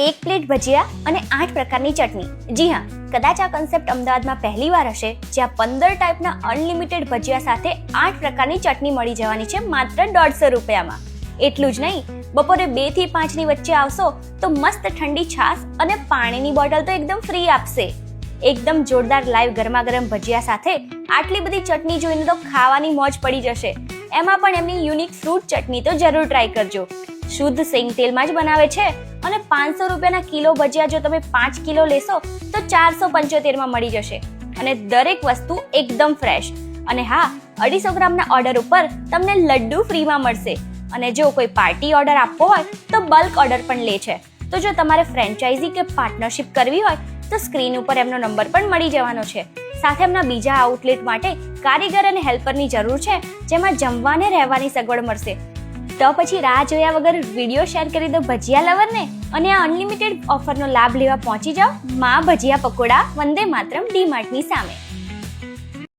એક પ્લેટ ભજીયા અને 8 પ્રકારની ચટણી. જી હા, કદાચ આ કન્સેપ્ટ અમદાવાદમાં પહેલીવાર હશે, જ્યાં 15 ટાઈપના અનલિમિટેડ ભજીયા સાથે 8 પ્રકારની ચટણી મળી જવાની છે માત્ર 150 રૂપિયામાં. એટલું જ નહીં, બપોરે 2 થી 5 ની વચ્ચે આવશો તો મસ્ત ઠંડી છાશ અને પાણીની બોટલ તો એકદમ ફ્રી આપશે. એકદમ જોરદાર લાઈવ ગરમા ગરમ ભજીયા સાથે આટલી બધી ચટણી જોઈને તો ખાવાની મોજ પડી જશે. એમાં પણ એમની યુનિક ફ્રૂટ ચટણી તો જરૂર ટ્રાય કરજો. શુદ્ધ સિંગ તેલમાં જ બનાવે છે અને 500 રૂપિયાના કિલો ભજીયા જો તમે 5 કિલો લેશો તો 475 માં મળી જશે. અને દરેક વસ્તુ એકદમ ફ્રેશ. અને હા, 250 ગ્રામના ઓર્ડર ઉપર તમને લડ્ડુ ફ્રીમાં મળશે. અને જો કોઈ પાર્ટી ઓર્ડર આપવો હોય તો બલ્ક ઓર્ડર પણ લે છે. તો જો તમારે ફ્રેન્ચાઇઝી કે પાર્ટનરશિપ કરવી હોય તો સ્ક્રીન ઉપર એમનો નંબર પણ મળી જવાનો છે. સાથે એમના બીજા આઉટલેટ માટે કારીગર અને હેલ્પરની જરૂર છે, જેમાં જમવા અને રહેવાની સગવડ મળશે. તો પછી રાહ જોયા વગર વિડીયો શેર કરી દો ભજીયા લવરને અને આ અનલિમિટેડ ઓફરનો લાભ લેવા પહોંચી જાઓ મા ભજીયા પકોડા, વંદે માતરમ, ડી માર્ટની સામે.